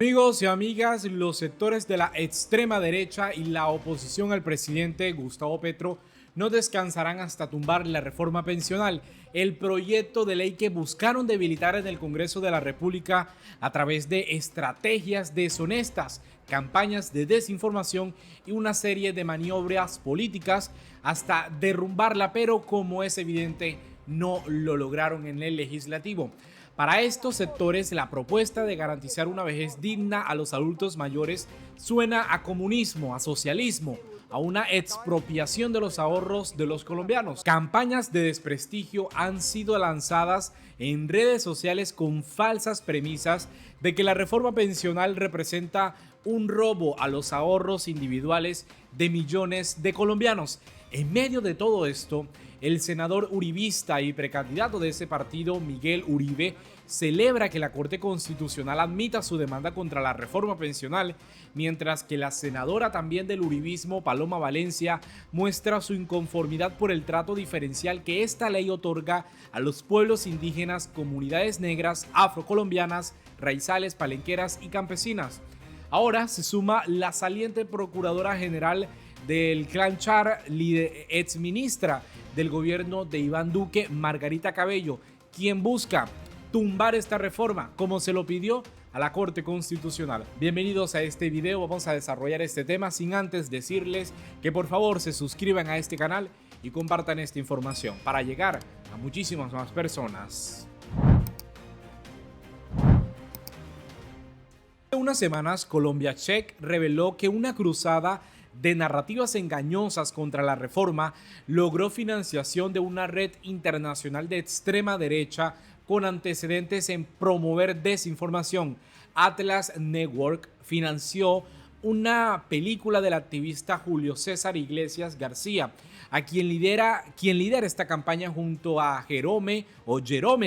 Amigos y amigas, los sectores de la extrema derecha y la oposición al presidente Gustavo Petro no descansarán hasta tumbar la reforma pensional, el proyecto de ley que buscaron debilitar en el Congreso de la República a través de estrategias deshonestas, campañas de desinformación y una serie de maniobras políticas hasta derrumbarla, pero como es evidente, no lo lograron en el legislativo. Para estos sectores, la propuesta de garantizar una vejez digna a los adultos mayores suena a comunismo, a socialismo, a una expropiación de los ahorros de los colombianos. Campañas de desprestigio han sido lanzadas en redes sociales con falsas premisas de que la reforma pensional representa un robo a los ahorros individuales de millones de colombianos. En medio de todo esto, el senador uribista y precandidato de ese partido, Miguel Uribe, celebra que la Corte Constitucional admita su demanda contra la reforma pensional, mientras que la senadora también del uribismo, Paloma Valencia, muestra su inconformidad por el trato diferencial que esta ley otorga a los pueblos indígenas, comunidades negras, afrocolombianas, raizales, palenqueras y campesinas. Ahora se suma la saliente procuradora general del clan Char, ex ministra del gobierno de Iván Duque, Margarita Cabello, quien busca tumbar esta reforma como se lo pidió a la Corte Constitucional. Bienvenidos a este video, vamos a desarrollar este tema sin antes decirles que por favor se suscriban a este canal y compartan esta información para llegar a muchísimas más personas. Hace unas semanas, Colombia Check reveló que una cruzada de narrativas engañosas contra la reforma logró financiación de una red internacional de extrema derecha con antecedentes en promover desinformación. Atlas Network financió una película del activista Julio César Iglesias García, a quien lidera esta campaña junto a Jerome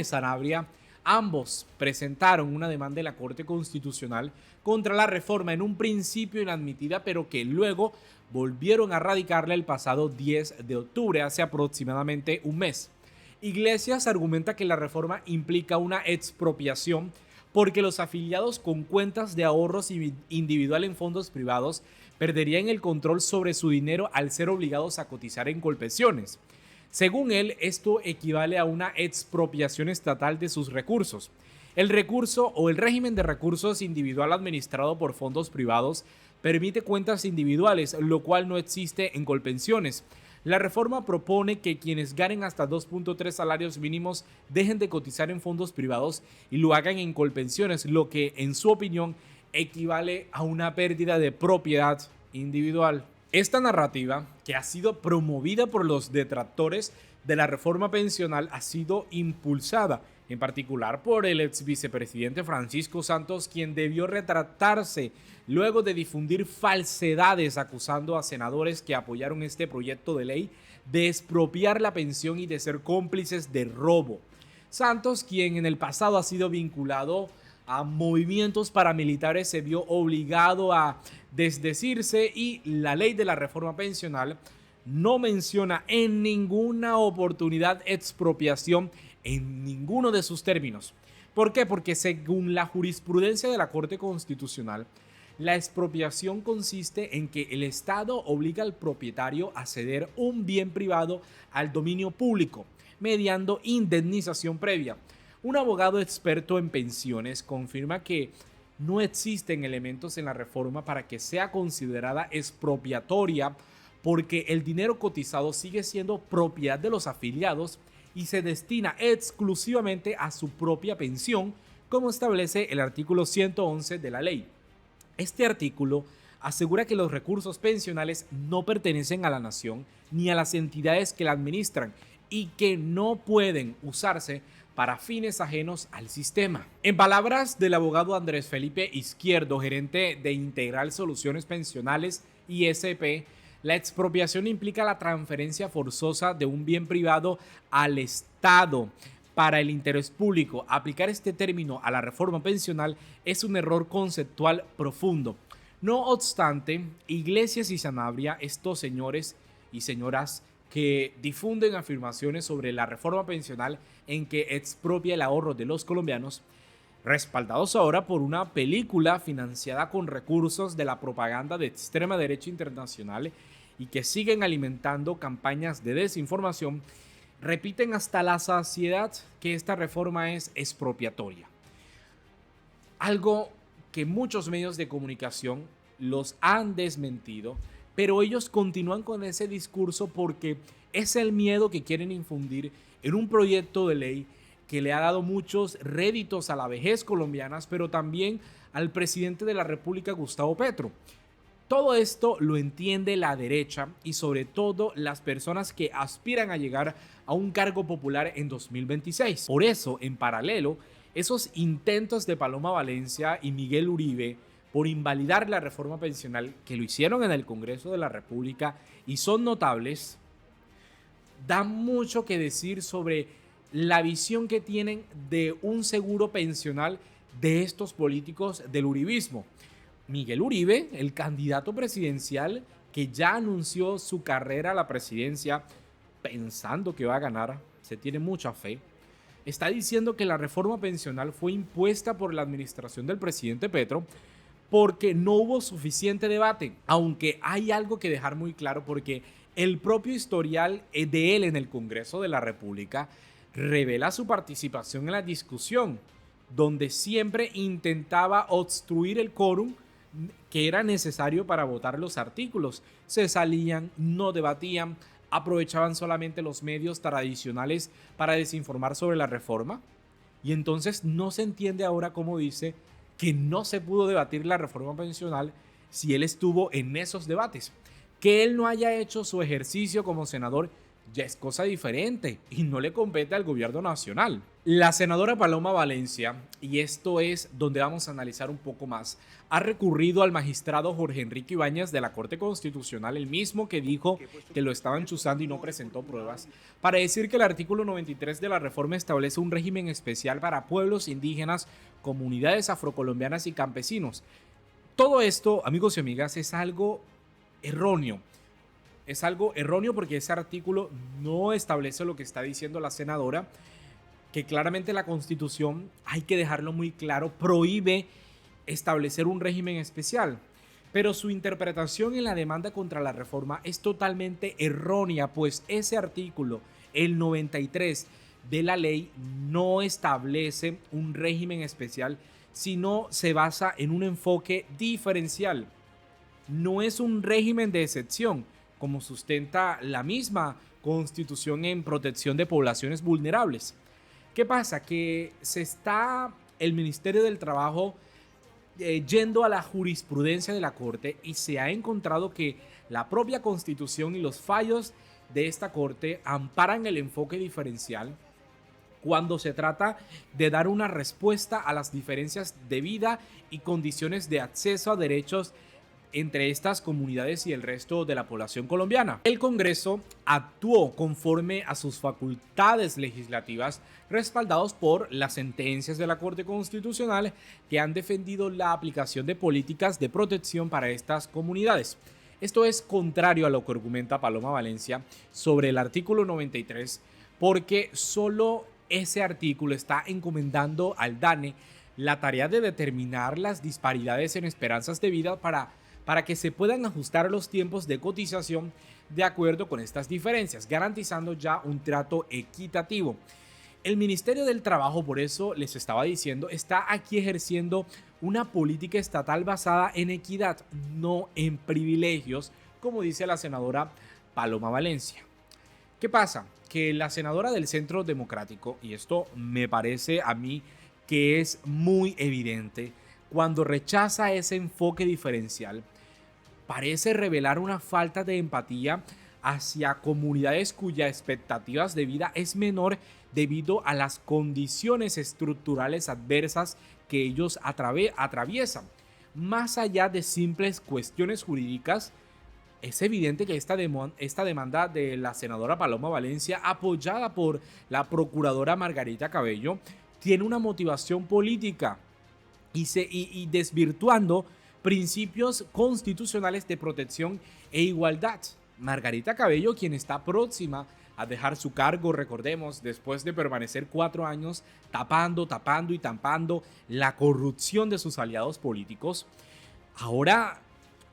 Sanabria. Ambos presentaron una demanda en la Corte Constitucional contra la reforma, en un principio inadmitida, pero que luego volvieron a radicarla el pasado 10 de octubre, hace aproximadamente un mes. Iglesias argumenta que la reforma implica una expropiación porque los afiliados con cuentas de ahorros individual en fondos privados perderían el control sobre su dinero al ser obligados a cotizar en Colpensiones. Según él, esto equivale a una expropiación estatal de sus recursos. El recurso o el régimen de recursos individual administrado por fondos privados permite cuentas individuales, lo cual no existe en Colpensiones. La reforma propone que quienes ganen hasta 2.3 salarios mínimos dejen de cotizar en fondos privados y lo hagan en Colpensiones, lo que, en su opinión, equivale a una pérdida de propiedad individual. Esta narrativa, que ha sido promovida por los detractores de la reforma pensional, ha sido impulsada en particular por el ex vicepresidente Francisco Santos, quien debió retractarse luego de difundir falsedades acusando a senadores que apoyaron este proyecto de ley de expropiar la pensión y de ser cómplices de robo. Santos, quien en el pasado ha sido vinculado a movimientos paramilitares, se vio obligado a desdecirse y la ley de la reforma pensional no menciona en ninguna oportunidad expropiación en ninguno de sus términos. ¿Por qué? Porque según la jurisprudencia de la Corte Constitucional, la expropiación consiste en que el Estado obliga al propietario a ceder un bien privado al dominio público, mediando indemnización previa. Un abogado experto en pensiones confirma que no existen elementos en la reforma para que sea considerada expropiatoria, porque el dinero cotizado sigue siendo propiedad de los afiliados y se destina exclusivamente a su propia pensión, como establece el artículo 111 de la ley. Este artículo asegura que los recursos pensionales no pertenecen a la nación ni a las entidades que la administran y que no pueden usarse para fines ajenos al sistema. En palabras del abogado Andrés Felipe Izquierdo, gerente de Integral Soluciones Pensionales ISP, la expropiación implica la transferencia forzosa de un bien privado al Estado para el interés público. Aplicar este término a la reforma pensional es un error conceptual profundo. No obstante, Iglesias y Sanabria, estos señores y señoras que difunden afirmaciones sobre la reforma pensional en que expropia el ahorro de los colombianos, respaldados ahora por una película financiada con recursos de la propaganda de extrema derecha internacional y que siguen alimentando campañas de desinformación, repiten hasta la saciedad que esta reforma es expropiatoria. Algo que muchos medios de comunicación los han desmentido, pero ellos continúan con ese discurso porque es el miedo que quieren infundir en un proyecto de ley que le ha dado muchos réditos a la vejez colombianas, pero también al presidente de la República, Gustavo Petro. Todo esto lo entiende la derecha y sobre todo las personas que aspiran a llegar a un cargo popular en 2026. Por eso, en paralelo, esos intentos de Paloma Valencia y Miguel Uribe por invalidar la reforma pensional, que lo hicieron en el Congreso de la República y son notables, dan mucho que decir sobre la visión que tienen de un seguro pensional de estos políticos del uribismo. Miguel Uribe, el candidato presidencial que ya anunció su carrera a la presidencia pensando que va a ganar, se tiene mucha fe, está diciendo que la reforma pensional fue impuesta por la administración del presidente Petro porque no hubo suficiente debate, aunque hay algo que dejar muy claro porque el propio historial de él en el Congreso de la República revela su participación en la discusión, donde siempre intentaba obstruir el quórum que era necesario para votar los artículos. Se salían, no debatían, aprovechaban solamente los medios tradicionales para desinformar sobre la reforma. Y entonces no se entiende ahora cómo dice que no se pudo debatir la reforma pensional si él estuvo en esos debates. Que él no haya hecho su ejercicio como senador ya es cosa diferente y no le compete al gobierno nacional. La senadora Paloma Valencia, y esto es donde vamos a analizar un poco más, ha recurrido al magistrado Jorge Enrique Ibáñez de la Corte Constitucional, el mismo que dijo que lo estaban chuzando y no presentó pruebas, para decir que el artículo 93 de la reforma establece un régimen especial para pueblos indígenas, comunidades afrocolombianas y campesinos. Todo esto, amigos y amigas, es algo erróneo. Es algo erróneo porque ese artículo no establece lo que está diciendo la senadora, que claramente la Constitución, hay que dejarlo muy claro, prohíbe establecer un régimen especial. Pero su interpretación en la demanda contra la reforma es totalmente errónea, pues ese artículo, el 93 de la ley, no establece un régimen especial, sino se basa en un enfoque diferencial. No es un régimen de excepción, como sustenta la misma Constitución en protección de poblaciones vulnerables. ¿Qué pasa? Que el Ministerio del Trabajo yendo a la jurisprudencia de la Corte y se ha encontrado que la propia Constitución y los fallos de esta Corte amparan el enfoque diferencial cuando se trata de dar una respuesta a las diferencias de vida y condiciones de acceso a derechos entre estas comunidades y el resto de la población colombiana. El Congreso actuó conforme a sus facultades legislativas, respaldados por las sentencias de la Corte Constitucional que han defendido la aplicación de políticas de protección para estas comunidades. Esto es contrario a lo que argumenta Paloma Valencia sobre el artículo 93, porque solo ese artículo está encomendando al DANE la tarea de determinar las disparidades en esperanzas de vida para que se puedan ajustar los tiempos de cotización de acuerdo con estas diferencias, garantizando ya un trato equitativo. El Ministerio del Trabajo, por eso les estaba diciendo, está aquí ejerciendo una política estatal basada en equidad, no en privilegios, como dice la senadora Paloma Valencia. ¿Qué pasa? Que la senadora del Centro Democrático, y esto me parece a mí que es muy evidente, cuando rechaza ese enfoque diferencial, parece revelar una falta de empatía hacia comunidades cuyas expectativas de vida es menor debido a las condiciones estructurales adversas que ellos atraviesan. Más allá de simples cuestiones jurídicas, es evidente que esta demanda de la senadora Paloma Valencia, apoyada por la procuradora Margarita Cabello, tiene una motivación política y desvirtuando principios constitucionales de protección e igualdad. Margarita Cabello, quien está próxima a dejar su cargo, recordemos, después de permanecer 4 años tapando y tampando la corrupción de sus aliados políticos. Ahora,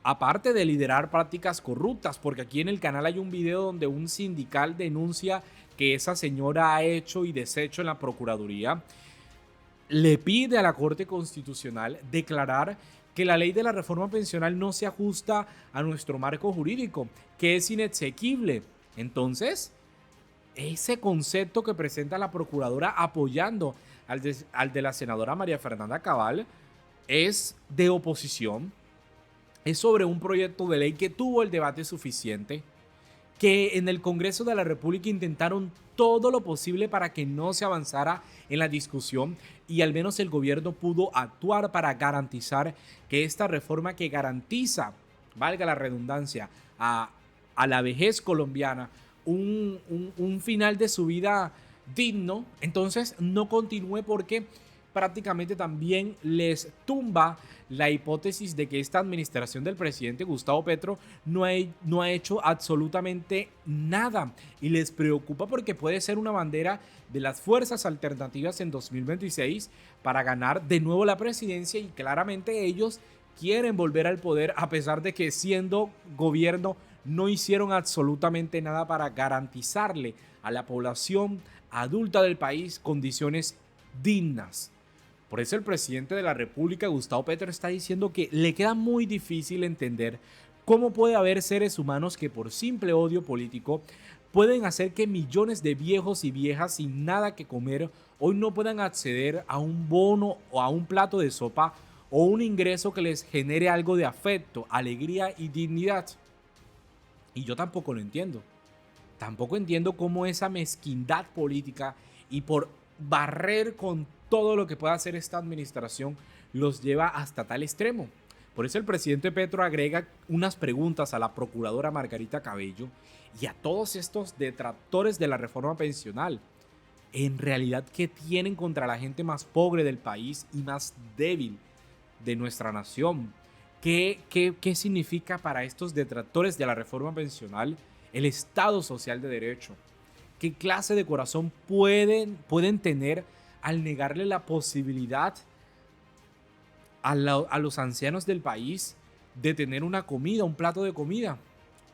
aparte de liderar prácticas corruptas, porque aquí en el canal hay un video donde un sindical denuncia que esa señora ha hecho y deshecho en la Procuraduría, le pide a la Corte Constitucional declarar que la ley de la reforma pensional no se ajusta a nuestro marco jurídico, que es inexequible. Entonces, ese concepto que presenta la procuradora apoyando al de la senadora María Fernanda Cabal es de oposición, es sobre un proyecto de ley que tuvo el debate suficiente, que en el Congreso de la República intentaron todo lo posible para que no se avanzara en la discusión y al menos el gobierno pudo actuar para garantizar que esta reforma que garantiza, valga la redundancia, a la vejez colombiana un final de su vida digno, entonces no continúe porque prácticamente también les tumba la hipótesis de que esta administración del presidente Gustavo Petro no ha hecho absolutamente nada y les preocupa porque puede ser una bandera de las fuerzas alternativas en 2026 para ganar de nuevo la presidencia y claramente ellos quieren volver al poder a pesar de que siendo gobierno no hicieron absolutamente nada para garantizarle a la población adulta del país condiciones dignas. Por eso el presidente de la República, Gustavo Petro, está diciendo que le queda muy difícil entender cómo puede haber seres humanos que por simple odio político pueden hacer que millones de viejos y viejas sin nada que comer hoy no puedan acceder a un bono o a un plato de sopa o un ingreso que les genere algo de afecto, alegría y dignidad. Y yo tampoco lo entiendo. Tampoco entiendo cómo esa mezquindad política y por barrer con todo lo que pueda hacer esta administración los lleva hasta tal extremo. Por eso el presidente Petro agrega unas preguntas a la procuradora Margarita Cabello y a todos estos detractores de la reforma pensional. En realidad, ¿qué tienen contra la gente más pobre del país y más débil de nuestra nación? ¿Qué significa para estos detractores de la reforma pensional el Estado Social de Derecho? ¿Qué clase de corazón pueden tener al negarle la posibilidad a los ancianos del país de tener una comida, un plato de comida?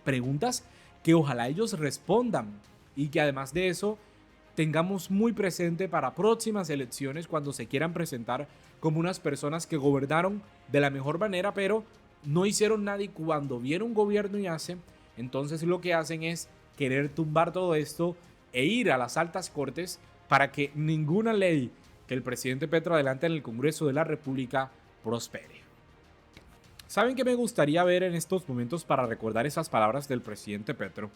Preguntas que ojalá ellos respondan y que además de eso tengamos muy presente para próximas elecciones cuando se quieran presentar como unas personas que gobernaron de la mejor manera, pero no hicieron nada y cuando viene un gobierno y hace, entonces lo que hacen es querer tumbar todo esto e ir a las altas cortes para que ninguna ley que el presidente Petro adelante en el Congreso de la República prospere. ¿Saben qué me gustaría ver en estos momentos para recordar esas palabras del presidente Petro?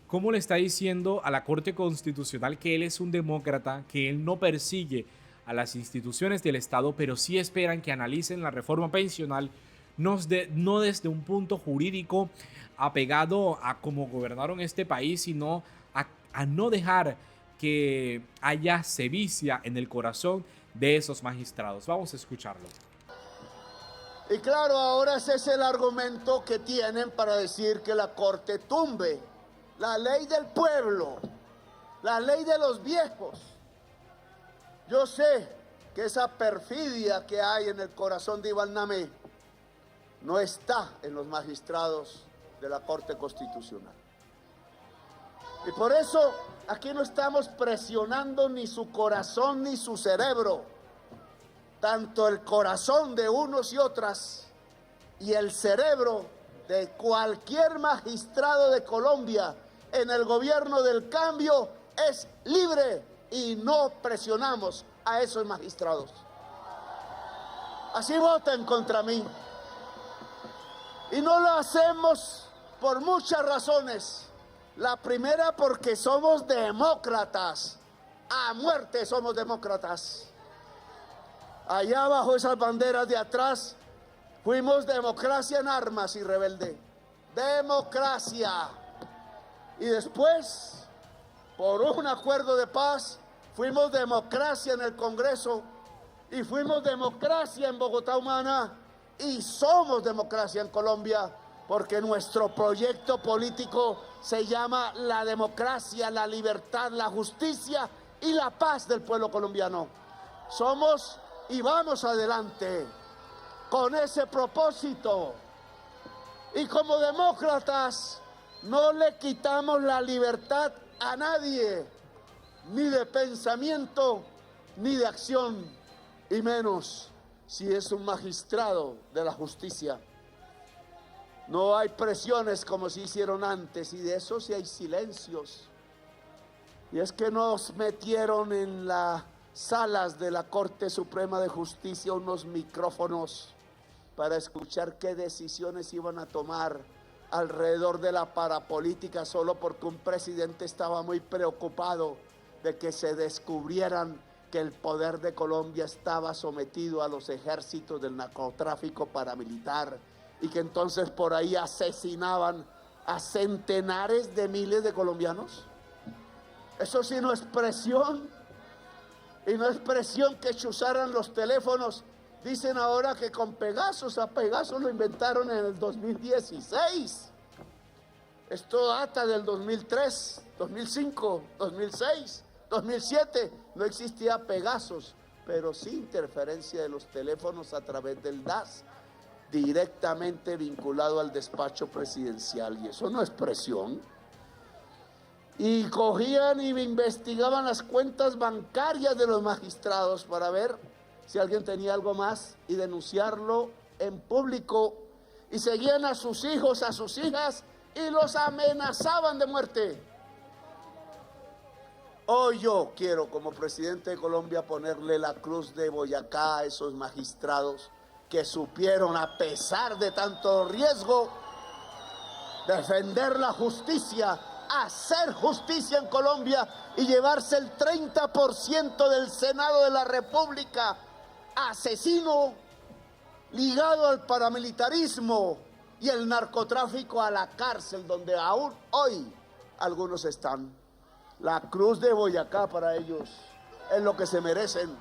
Cómo le está diciendo a la Corte Constitucional que él es un demócrata, que él no persigue a las instituciones del Estado, pero sí esperan que analicen la reforma pensional, no desde un punto jurídico apegado a cómo gobernaron este país, sino a no dejar que haya sevicia en el corazón de esos magistrados. Vamos a escucharlo. Y claro, ahora ese es el argumento que tienen para decir que la Corte tumbe la ley del pueblo, la ley de los viejos. Yo sé que esa perfidia que hay en el corazón de Iván Namé no está en los magistrados de la Corte Constitucional. Y por eso aquí no estamos presionando ni su corazón ni su cerebro, tanto el corazón de unos y otras y el cerebro de cualquier magistrado de Colombia en el gobierno del cambio es libre y no presionamos a esos magistrados. Así voten contra mí. Y no lo hacemos por muchas razones. La primera, porque somos demócratas. A muerte somos demócratas. Allá bajo esas banderas de atrás, fuimos democracia en armas y rebelde. Democracia. Y después, por un acuerdo de paz, fuimos democracia en el Congreso y fuimos democracia en Bogotá Humana y somos democracia en Colombia porque nuestro proyecto político se llama la democracia, la libertad, la justicia y la paz del pueblo colombiano. Somos y vamos adelante con ese propósito. Y como demócratas no le quitamos la libertad a nadie, ni de pensamiento, ni de acción, y menos si es un magistrado de la justicia. No hay presiones como se hicieron antes, y de eso sí hay silencios. Y es que nos metieron en las salas de la Corte Suprema de Justicia unos micrófonos para escuchar qué decisiones iban a tomar alrededor de la parapolítica, solo porque un presidente estaba muy preocupado de que se descubrieran que el poder de Colombia estaba sometido a los ejércitos del narcotráfico paramilitar y que entonces por ahí asesinaban a centenares de miles de colombianos. Eso sí no es presión, y no es presión que chuzaran los teléfonos. Dicen ahora que con Pegasus, a Pegasus lo inventaron en el 2016. Esto data del 2003, 2005, 2006, 2007. No existía Pegasus, pero sí interferencia de los teléfonos a través del DAS, directamente vinculado al despacho presidencial. Y eso no es presión. Y cogían y investigaban las cuentas bancarias de los magistrados para ver si alguien tenía algo más y denunciarlo en público, y seguían a sus hijos, a sus hijas, y los amenazaban de muerte. Hoy yo quiero, como presidente de Colombia, ponerle la cruz de Boyacá a esos magistrados que supieron, a pesar de tanto riesgo, defender la justicia, hacer justicia en Colombia y llevarse el 30% del Senado de la República, asesino, ligado al paramilitarismo y el narcotráfico, a la cárcel, donde aún hoy algunos están. La cruz de Boyacá para ellos es lo que se merecen,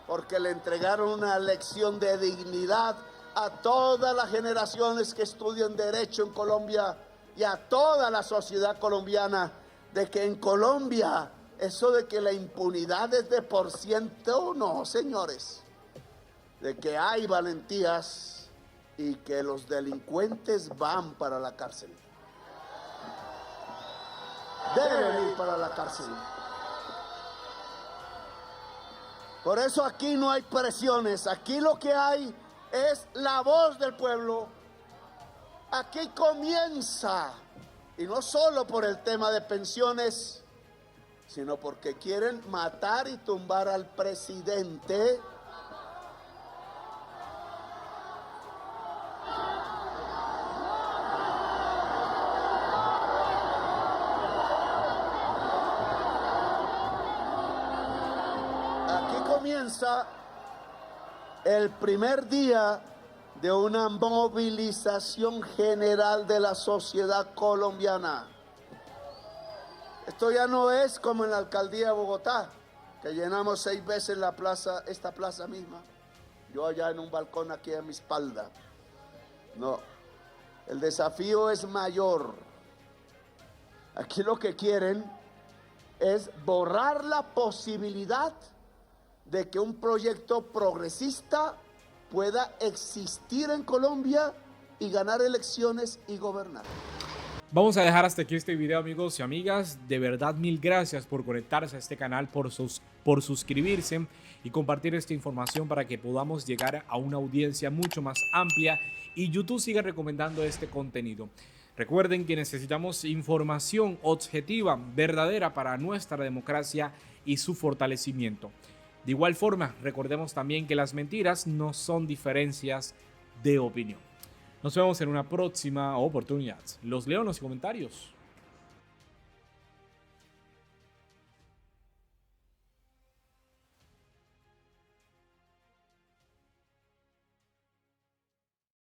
porque le entregaron una lección de dignidad a todas las generaciones que estudian Derecho en Colombia y a toda la sociedad colombiana, de que en Colombia eso de que la impunidad es de por ciento, no, señores, de que hay valentías y que los delincuentes van para la cárcel. Deben ir para la cárcel. Por eso aquí no hay presiones, aquí lo que hay es la voz del pueblo. Aquí comienza, y no solo por el tema de pensiones, sino porque quieren matar y tumbar al presidente. Aquí comienza el primer día de una movilización general de la sociedad colombiana. Esto ya no es como en la alcaldía de Bogotá, que llenamos 6 veces la plaza, esta plaza misma, yo allá en un balcón aquí a mi espalda. No, el desafío es mayor. Aquí lo que quieren es borrar la posibilidad de que un proyecto progresista pueda existir en Colombia y ganar elecciones y gobernar. Vamos a dejar hasta aquí este video, amigos y amigas. De verdad, mil gracias por conectarse a este canal, por suscribirse y compartir esta información para que podamos llegar a una audiencia mucho más amplia y YouTube siga recomendando este contenido. Recuerden que necesitamos información objetiva, verdadera para nuestra democracia y su fortalecimiento. De igual forma, recordemos también que las mentiras no son diferencias de opinión. Nos vemos en una próxima oportunidad. Los leo en los comentarios.